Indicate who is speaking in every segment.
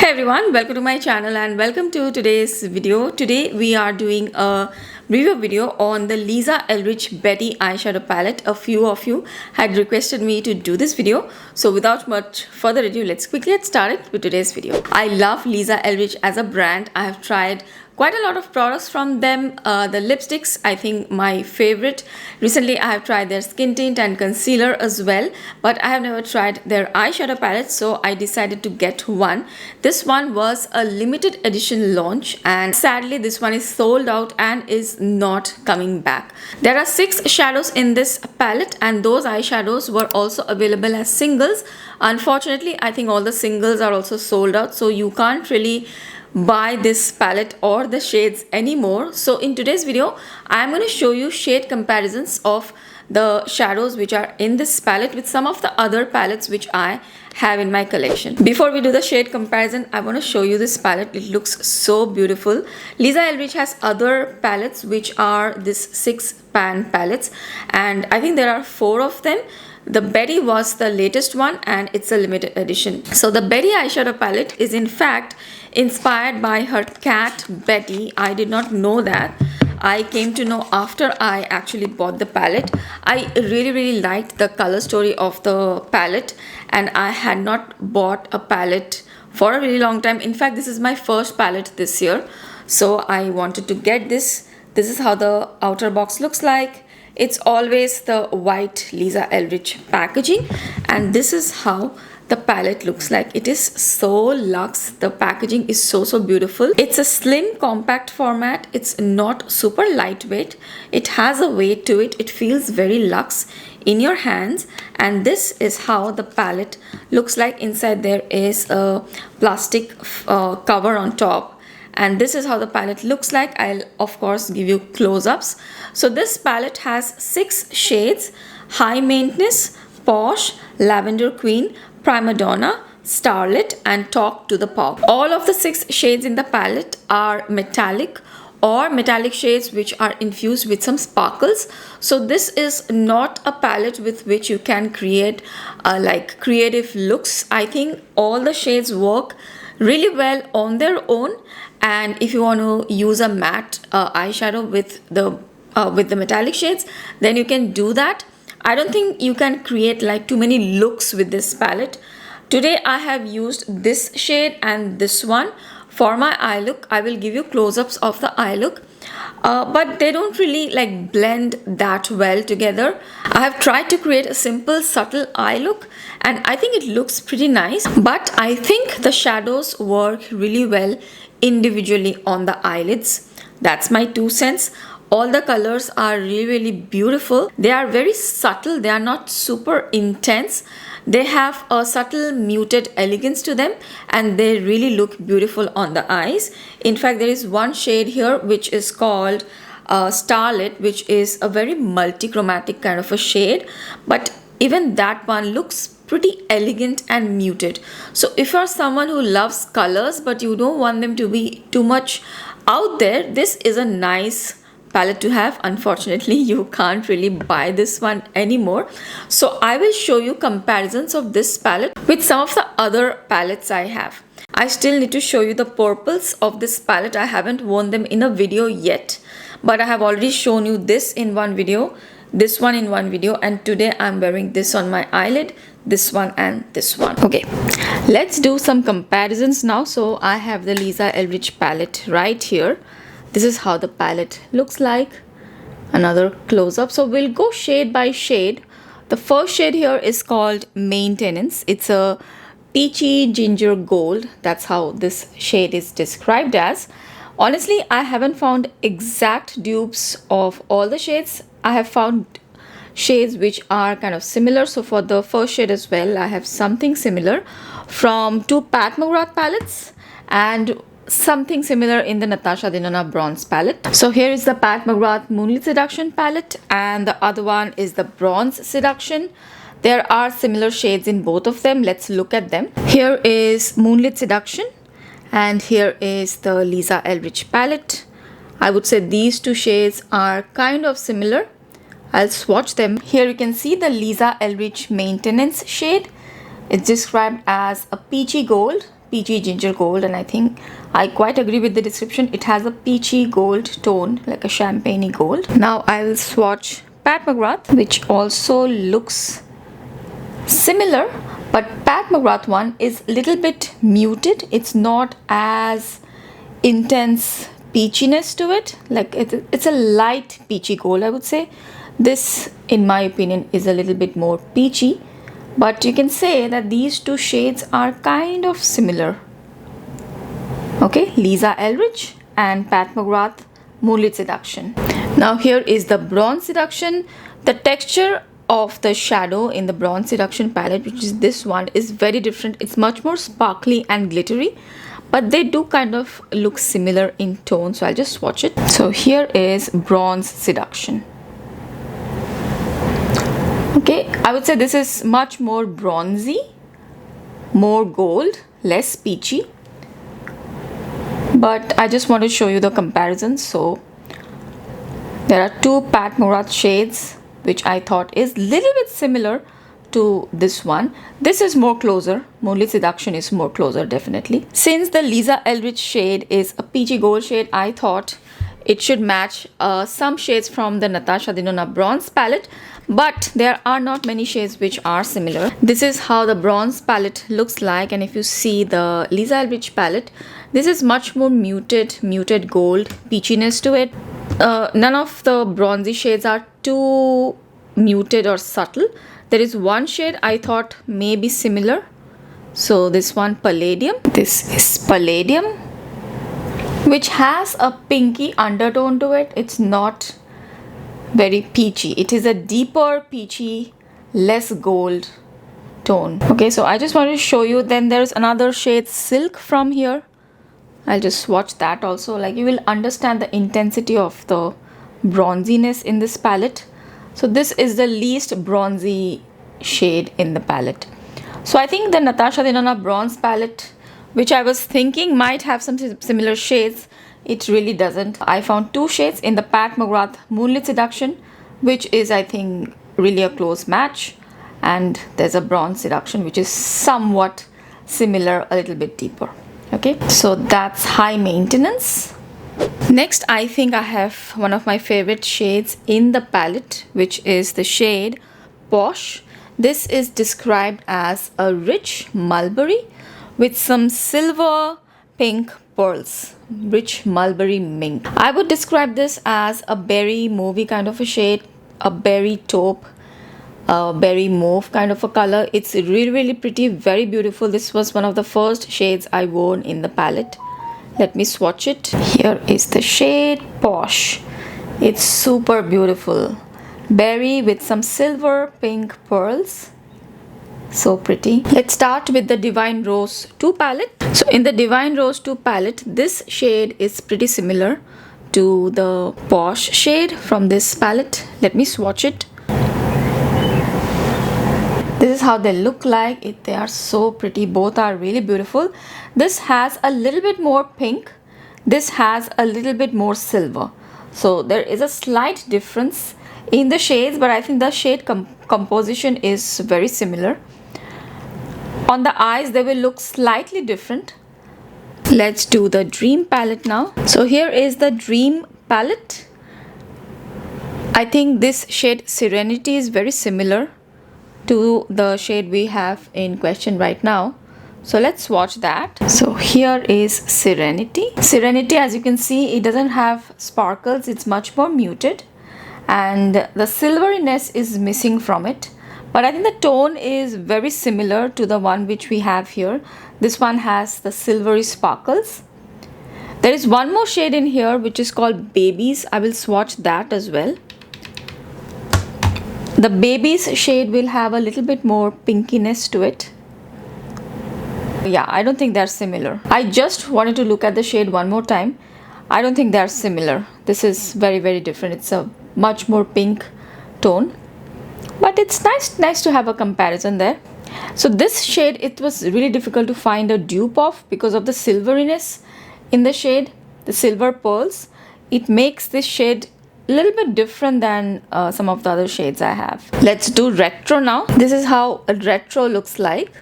Speaker 1: Hey everyone, welcome to my channel and welcome to today's video. Today we are doing a review video on the Lisa Eldridge Betty eyeshadow palette. A few of you had requested me to do this video. So without much further ado, let's quickly get started with today's video. I love Lisa Eldridge as a brand. I have tried quite a lot of products from them. The lipsticks, I think my favorite. Recently I have tried their skin tint and concealer as well, but I have never tried their eyeshadow palette, so I decided to get one. This one was a limited edition launch and sadly this one is sold out and is not coming back. There are 6 shadows in this palette and those eyeshadows were also available as singles. Unfortunately, I think all the singles are also sold out, so you can't really buy this palette or the shades anymore. So in today's video I am going to show you shade comparisons of the shadows which are in this palette with some of the other palettes which I have in my collection. Before we do the shade comparison, I want to show you this palette. It looks so beautiful. Lisa Eldridge has other palettes which are this 6 pan palettes and I think there are 4 of them. The Betty was the latest one and it's a limited edition. So the Betty eyeshadow palette is in fact inspired by her cat Betty. I did not know that. I came to know after I actually bought the palette. I really liked the color story of the palette and I had not bought a palette for a really long time. In fact, this is my first palette this year. So I wanted to get this. This is how the outer box looks like. It's always the white Lisa Eldridge packaging and this is how the palette looks like. It is so luxe. The packaging is so beautiful. It's a slim compact format. It's not super lightweight. It has a weight to it. It feels very luxe in your hands and this is how the palette looks like. Inside there is a plastic cover on top. And this is how the palette looks like. I'll of course give you close-ups. So this palette has 6 shades: High Maintenance, Posh, Lavender Queen, Prima Donna, Starlit and Talk to the Pop. All of the 6 shades in the palette are metallic or metallic shades which are infused with some sparkles. So this is not a palette with which you can create like creative looks. I think all the shades work really well on their own, and if you want to use a matte eyeshadow with the metallic shades, then you can do that. I don't think you can create like too many looks with this palette. Today I have used this shade and this one for my eye look. I will give you close-ups of the eye look, but they don't really like blend that well together. I have tried to create a simple subtle eye look and I think it looks pretty nice, but I think the shadows work really well individually on the eyelids. That's my 2 cents. All the colors are really beautiful. They are very subtle. They are not super intense. They have a subtle muted elegance to them and they really look beautiful on the eyes. In fact, there is one shade here which is called Starlit, which is a very multi-chromatic kind of a shade, but even that one looks pretty elegant and muted. So if you're someone who loves colors but you don't want them to be too much out there, this is a nice palette to have. Unfortunately, you can't really buy this one anymore. So I will show you comparisons of this palette with some of the other palettes I have. I still need to show you the purples of this palette. I haven't worn them in a video yet, but I have already shown you this in one video, this one in one video, and today I'm wearing this on my eyelid, this one and this one. Okay, let's do some comparisons now. So I have the Lisa Eldridge palette right here. This is how the palette looks like. Another close-up. So we'll go shade by shade. The first shade here is called Maintenance. It's a peachy ginger gold. That's how this shade is described as. Honestly, I haven't found exact dupes of all the shades. I have found shades which are kind of similar. So for the first shade as well, I have something similar from 2 Pat McGrath palettes and something similar in the Natasha Denona bronze palette. So here is the Pat McGrath Moonlit Seduction palette and the other one is the Bronze Seduction. There are similar shades in both of them. Let's look at them. Here is Moonlit Seduction and here is the Lisa Eldridge palette. I would say these 2 shades are kind of similar. I'll swatch them. Here you can see the Lisa Eldridge Maintenance shade. It's described as a peachy gold. peachy ginger gold, and I think I quite agree with the description. It has a peachy gold tone, like a champagne gold. Now I'll swatch Pat McGrath, which also looks similar, but Pat McGrath one is a little bit muted. It's not as intense peachiness to it. Like it's a light peachy gold, I would say. This, in my opinion, is a little bit more peachy, but you can say that these two shades are kind of similar. Okay, Lisa Eldridge and Pat McGrath Moonlit Seduction. Now here is the Bronze Seduction. The texture of the shadow in the Bronze Seduction palette, which is this one, is very different. It's much more sparkly and glittery, but they do kind of look similar in tone, so I'll just swatch it. So here is Bronze Seduction. Okay, I would say this is much more bronzy, more gold, less peachy, but I just want to show you the comparison. So there are two Pat McGrath shades which I thought is little bit similar to this one. This is more closer. Moonlit Seduction is more closer, definitely. Since the Lisa Eldridge shade is a peachy gold shade, I thought it should match some shades from the Natasha Denona Bronze palette, but there are not many shades which are similar. This is how the Bronze palette looks like, and if you see the Lisa Eldridge palette, this is much more muted gold peachiness to it. None of the bronzy shades are too muted or subtle. There is one shade I thought may be similar. So this one, Palladium. This is Palladium, which has a pinky undertone to it. It's not very peachy. It is a deeper peachy, less gold tone. Okay, so I just wanted to show you. Then there's another shade, Silk, from here. I'll just swatch that also. Like, you will understand the intensity of the bronziness in this palette. So this is the least bronzy shade in the palette. So I think the Natasha Denona Bronze palette, which I was thinking might have some similar shades, it really doesn't. I found two shades in the Pat McGrath Moonlit Seduction, which is, I think, really a close match. And there's a Bronze Seduction, which is somewhat similar, a little bit deeper. Okay, so that's High Maintenance. Next, I think I have one of my favorite shades in the palette, which is the shade Posh. This is described as a rich mulberry with some silver pink pearls. Rich mulberry mink. I would describe this as a berry mauvey kind of a shade, a berry taupe, berry mauve kind of a color. It's really pretty, very beautiful. This was one of the first shades I wore in the palette. Let me swatch it. Here is the shade Posh. It's super beautiful. Berry with some silver pink pearls. So pretty. Let's start with the Divine Rose 2 palette. So in the Divine Rose 2 palette, this shade is pretty similar to the Posh shade from this palette. Let me swatch it. This is how they look like. They are so pretty. Both are really beautiful. This has a little bit more pink. This has a little bit more silver. So there is a slight difference in the shades, but I think the shade composition is very similar. On the eyes, they will look slightly different. Let's do the Dream palette now. So here is the Dream palette. I think this shade Serenity is very similar to the shade we have in question right now. So let's swatch that. So here is Serenity. Serenity, as you can see, it doesn't have sparkles. It's much more muted, and the silveriness is missing from it. But I think the tone is very similar to the one which we have here. This one has the silvery sparkles. There is one more shade in here which is called Babies. I will swatch that as well. The Babies shade will have a little bit more pinkiness to it. Yeah, I don't think they're similar. I just wanted to look at the shade one more time. I don't think they're similar. This is very different. It's a much more pink tone. But it's nice to have a comparison there. So this shade, it was really difficult to find a dupe of because of the silveriness in the shade, the silver pearls. It makes this shade a little bit different than some of the other shades I have. Let's do Retro now. This is how a retro looks like.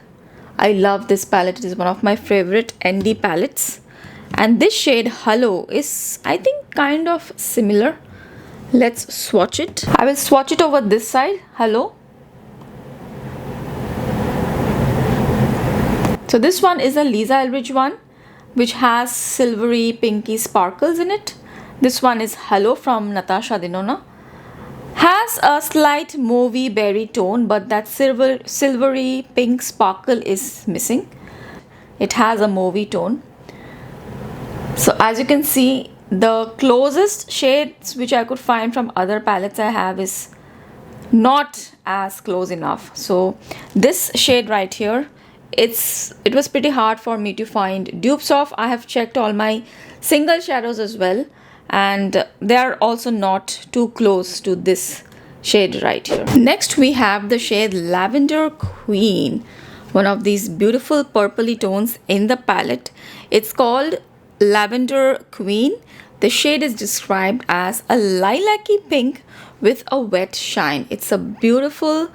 Speaker 1: I love this palette. It is one of my favorite ND palettes. And this shade Hello is, I think, kind of similar. Let's swatch it. I will swatch it over this side. Hello. So this one is a Lisa Eldridge one, which has silvery pinky sparkles in it. This one is Hello from Natasha Denona. Has a slight mauvey berry tone, but that silvery pink sparkle is missing. It has a mauvey tone. So as you can see, the closest shades which I could find from other palettes I have is not as close enough. So this shade right here, it was pretty hard for me to find dupes of. I have checked all my single shadows as well, and they are also not too close to this shade right here. Next we have the shade Lavender Queen, one of these beautiful purpley tones in the palette. It's called Lavender Queen. The shade is described as a lilac-y pink with a wet shine. It's a beautiful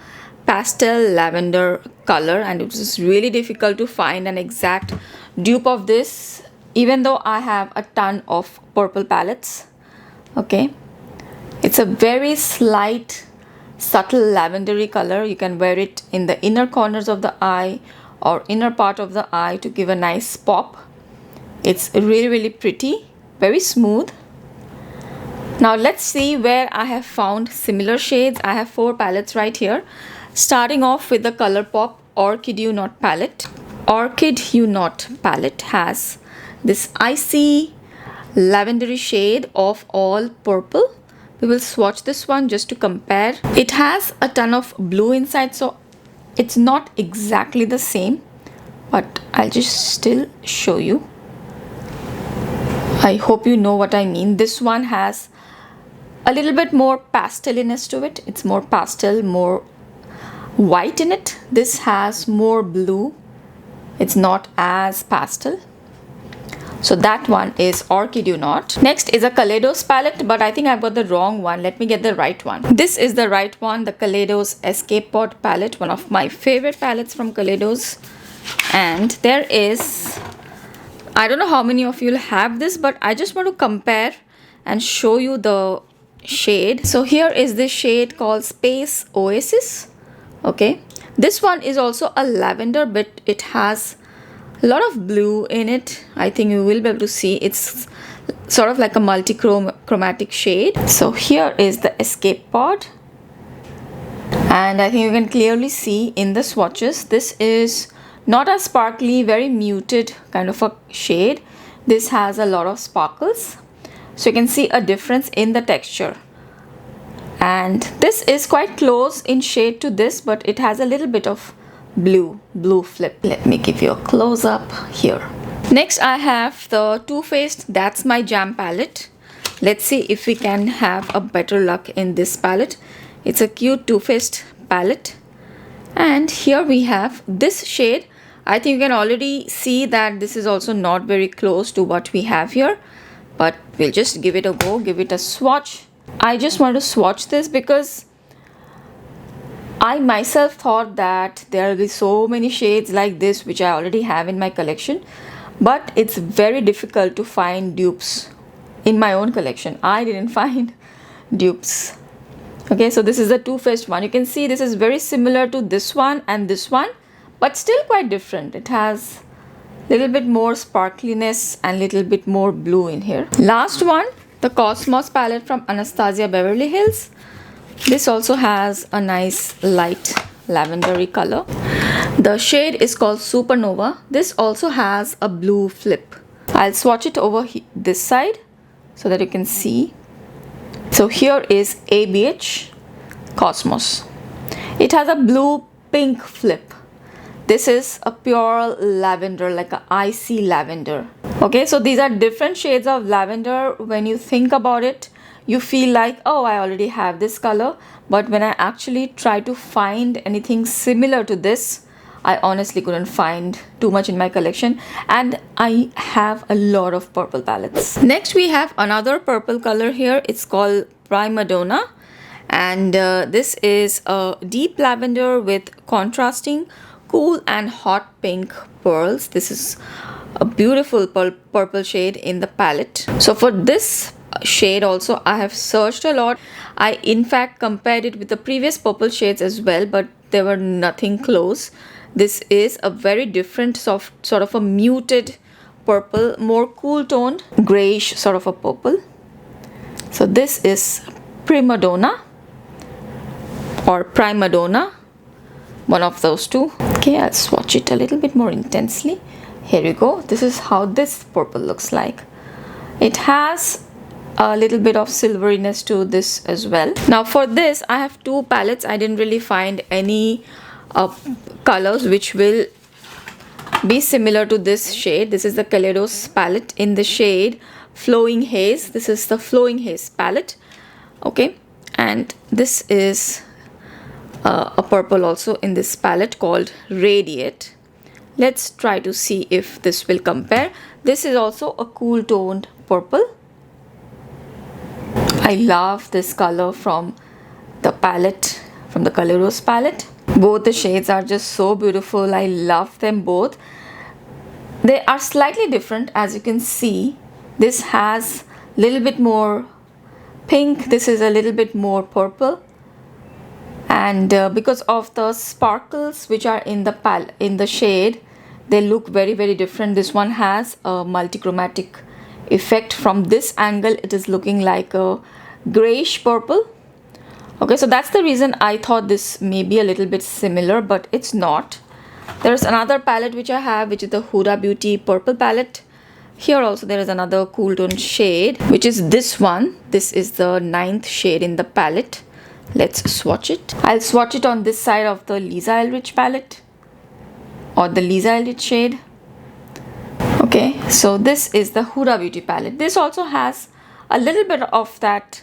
Speaker 1: pastel lavender color, and it was really difficult to find an exact dupe of this, even though I have a ton of purple palettes. Okay, it's a very slight, subtle lavendery color. You can wear it in the inner corners of the eye or inner part of the eye to give a nice pop. It's really pretty, very smooth. Now let's see where I have found similar shades. I have 4 palettes right here. Starting off with the ColourPop Orchid You Not palette. Orchid You Not palette has this icy lavendery shade of all purple. We will swatch this one just to compare. It has a ton of blue inside, so it's not exactly the same, but I'll just still show you. I hope you know what I mean. This one has a little bit more pasteliness to it. It's more pastel, more white in it. This has more blue. It's not as pastel. So that one is Orchid You Not. Next is a Kaleidos palette, but I think I've got the wrong one. Let me get the right one. This is the right one, the Kaleidos Escape Pod palette, one of my favorite palettes from Kaleidos. And there is, I don't know how many of you will have this, but I just want to compare and show you the shade. So here is this shade called Space Oasis. Okay, this one is also a lavender, but it has a lot of blue in it. I think you will be able to see it's sort of like a multi-chromatic shade. So here is the Escape Pod, and I think you can clearly see in the swatches, this is not as sparkly, very muted kind of a shade. This has a lot of sparkles, so you can see a difference in the texture. And this is quite close in shade to this, but it has a little bit of blue flip. Let me give you a close-up here. Next I have the Too Faced That's My Jam palette. Let's see if we can have a better luck in this palette. It's a cute Too Faced palette, and here we have this shade. I think you can already see that this is also not very close to what we have here, but we'll just give it a go, give it a swatch. I just want to swatch this because I myself thought that there will be so many shades like this which I already have in my collection, but it's very difficult to find dupes in my own collection. I didn't find dupes. Okay, so this is the Too Faced one. You can see this is very similar to this one and this one, but still quite different. It has a little bit more sparkliness and little bit more blue in here. Last one, the Cosmos palette from Anastasia Beverly Hills. This also has a nice light lavendery color. The shade is called Supernova. This also has a blue flip. I'll swatch it over this side so that you can see. So here is ABH Cosmos. It has a blue pink flip. This is a pure lavender, like an icy lavender. Okay, so these are different shades of lavender. When you think about it, you feel like, oh, I already have this color. But when I actually try to find anything similar to this, I honestly couldn't find too much in my collection. And I have a lot of purple palettes. Next, we have another purple color here. It's called Prima Donna. And this is a deep lavender with contrasting cool and hot pink pearls. This is a beautiful purple shade in the palette. So for this shade also, I have searched a lot. I in fact compared it with the previous purple shades as well, but they were nothing close. This is a very different sort of a muted purple, more cool toned grayish sort of a purple. So this is Prima Donna or Prima Donna, one of those two. Okay, I'll swatch it a little bit more intensely. Here we go. This is how this purple looks like. It has a little bit of silveriness to this as well. Now for this, I have two palettes. I didn't really find any colors which will be similar to this shade. This is the Kaleidos palette in the shade Flowing Haze. This is the Flowing Haze palette. Okay, and this is a purple also in this palette called Radiate. Let's try to see if this will compare. This is also a cool toned purple. I love this color from the palette, from the Kaleidos palette. Both the shades are just so beautiful. I love them both. They are slightly different, as you can see. This has a little bit more pink. This is a little bit more purple. And because of the sparkles which are in the shade, they look very, very different. This one has a multichromatic effect. From this angle, it is looking like a grayish purple. Okay, so that's the reason I thought this may be a little bit similar, but it's not. There's another palette which I have, which is the Huda Beauty purple palette. Here also there is another cool tone shade, which is this one. This is the 9th shade in the palette. Let's swatch it. I'll swatch it on this side of the Lisa Eldridge palette, or the Lisa Eldridge shade. Okay, so this is the Huda Beauty palette. This also has a little bit of that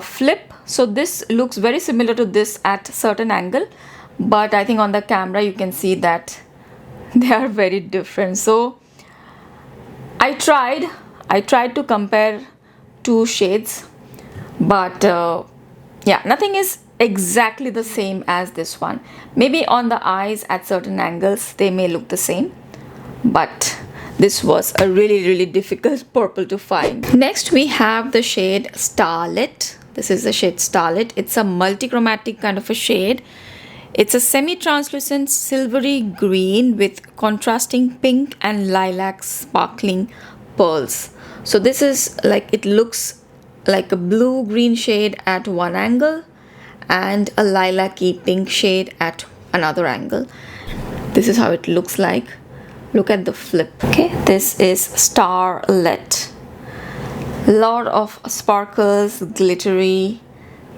Speaker 1: flip. So this looks very similar to this at a certain angle, but I think on the camera you can see that they are very different. So I tried to compare two shades, but yeah, nothing is exactly the same as this one. Maybe on the eyes at certain angles they may look the same, but this was a really, really difficult purple to find. Next we have the shade Starlit. This is the shade Starlit. It's a multichromatic kind of a shade. It's a semi-translucent silvery green with contrasting pink and lilac sparkling pearls. So this is like, it looks like a blue-green shade at one angle and a lilac-y pink shade at another angle. This is how it looks like. Look at the flip. Okay, this is Starlit. Lot of sparkles, glittery,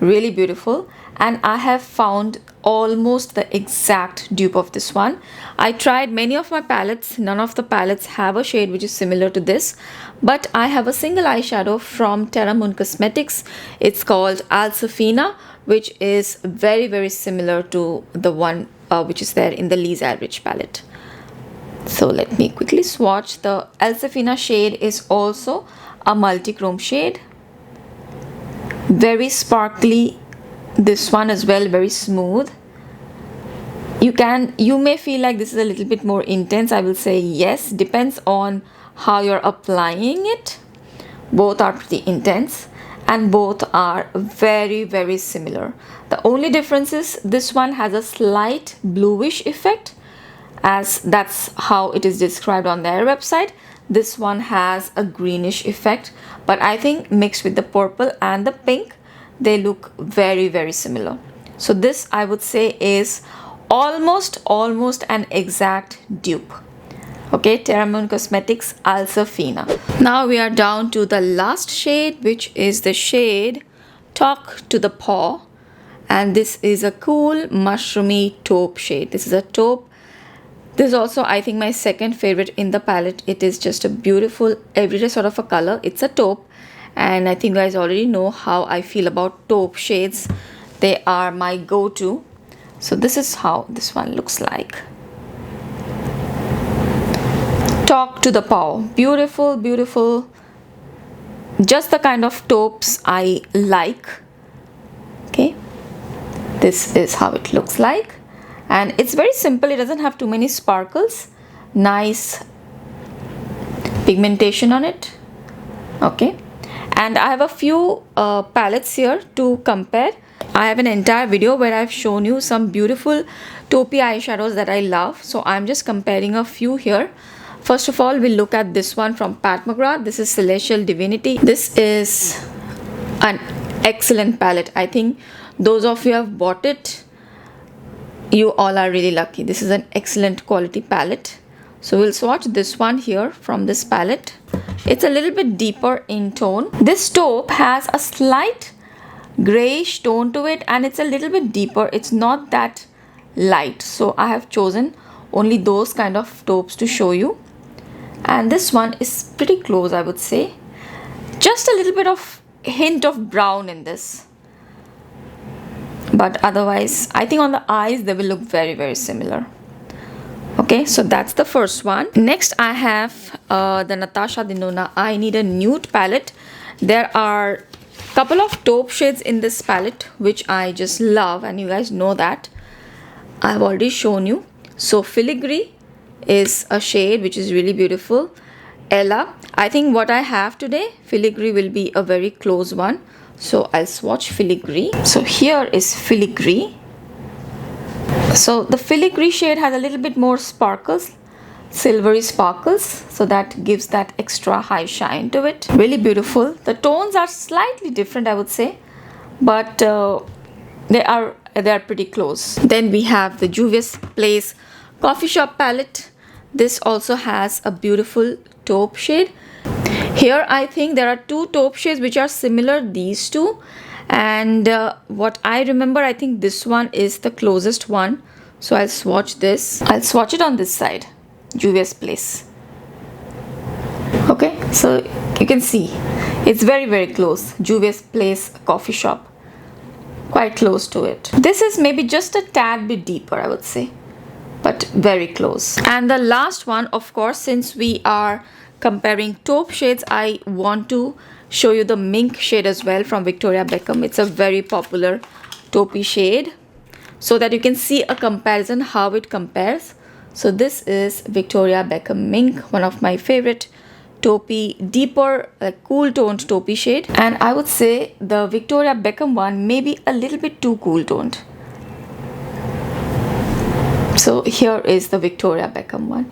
Speaker 1: really beautiful. And I have found almost the exact dupe of this one. I tried many of my palettes. None of the palettes have a shade which is similar to this, but I have a single eyeshadow from Terra Moon Cosmetics. It's called Alsafina, which is very, very similar to the one which is there in the Lisa Eldridge palette. So let me quickly swatch. The Alsafina shade is also a multi-chrome shade, very sparkly. This one as well, very smooth. You may feel like this is a little bit more intense. I will say yes, depends on how you're applying it. Both are pretty intense and both are very, very similar. The only difference is this one has a slight bluish effect, as that's how it is described on their website. This one has a greenish effect, but I think mixed with the purple and the pink, they look very, very similar. So this, I would say, is almost an exact dupe. Okay, Terra Moon Cosmetics Alsafina. Now we are down to the last shade, which is the shade Talk to the Paw, and this is a cool mushroomy taupe shade. This is a taupe. This is also, I think, my second favorite in the palette. It is just a beautiful everyday sort of a color. It's a taupe, and I think you guys already know how I feel about taupe shades. They are my go-to. So this is how this one looks like. Talk to the Paw. Beautiful, beautiful. Just the kind of taupes I like. Okay, this is how it looks like. and it's very simple. It doesn't have too many sparkles. Nice pigmentation on it. Okay, and I have a few palettes here to compare. I have an entire video where I've shown you some beautiful taupey eyeshadows that I love, so I'm just comparing a few here. First of all, we'll look at this one from Pat McGrath. This is Celestial Divinity. This is an excellent palette. I think those of you who have bought it, you all are really lucky. This is an excellent quality palette. So we'll swatch this one here from this palette. It's a little bit deeper in tone. This taupe has a slight grayish tone to it, and it's a little bit deeper. It's not that light. So I have chosen only those kind of taupes to show you. And this one is pretty close, I would say. Just a little bit of hint of brown in this. But otherwise, I think on the eyes, they will look very, very similar. Okay, so that's the first one. Next, I have the Natasha Denona I Need a Nude palette. There are a couple of taupe shades in this palette, which I just love. And you guys know that. I have already shown you. So, Filigree is a shade which is really beautiful. Ella, I think what I have today, Filigree will be a very close one. So I'll swatch Filigree. So here is Filigree. So the Filigree shade has a little bit more sparkles, silvery sparkles. So that gives that extra high shine to it. Really beautiful. The tones are slightly different, I would say, but they are pretty close. Then we have the Juvia's Place Coffee Shop palette. This also has a beautiful taupe shade. Here I think there are two taupe shades which are similar, these two. And what I remember, I think this one is the closest one. So I'll swatch this. I'll swatch it on this side, Juvia's Place. Okay, so you can see it's very, very close. Juvia's Place Coffee Shop. Quite close to it. This is maybe just a tad bit deeper, I would say, but very close. And the last one, of course, since we are comparing taupe shades, I want to show you the mink shade as well from Victoria Beckham. It's a very popular taupey shade, so that you can see a comparison how it compares. So this is Victoria Beckham Mink, one of my favorite taupey, deeper, cool toned taupey shade. And I would say the Victoria Beckham one may be a little bit too cool toned. So here is the Victoria Beckham one.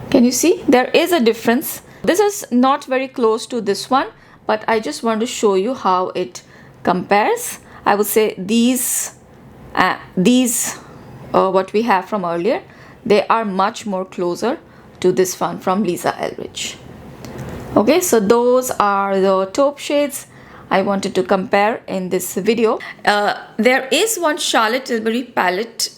Speaker 1: Can you see? There is a difference. This is not very close to this one, but I just want to show you how it compares. I would say these what we have from earlier, they are much more closer to this one from Lisa Eldridge. Okay, so those are the taupe shades I wanted to compare in this video. There is one Charlotte Tilbury palette.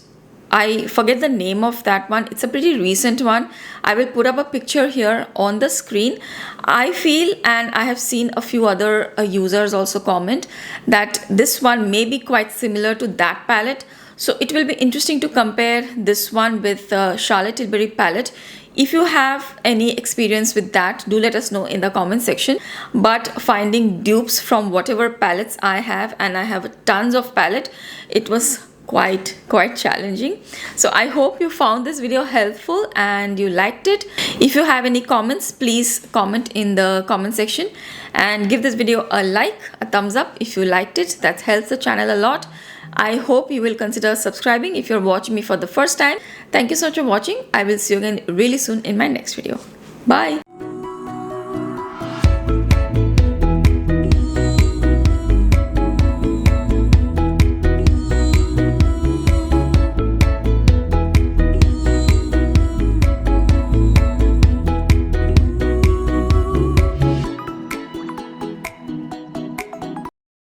Speaker 1: I forget the name of that one. It's a pretty recent one. I will put up a picture here on the screen. I feel, and I have seen a few other users also comment, that this one may be quite similar to that palette. So it will be interesting to compare this one with Charlotte Tilbury palette. If you have any experience with that, do let us know in the comment section. But finding dupes from whatever palettes I have, and I have tons of palette, it was quite challenging. So I hope you found this video helpful and you liked it. If you have any comments, please comment in the comment section and give this video a like, a thumbs up if you liked it. That helps the channel a lot. I hope you will consider subscribing if you're watching me for the first time. Thank you so much for watching. I will see you again really soon in my next video. Bye.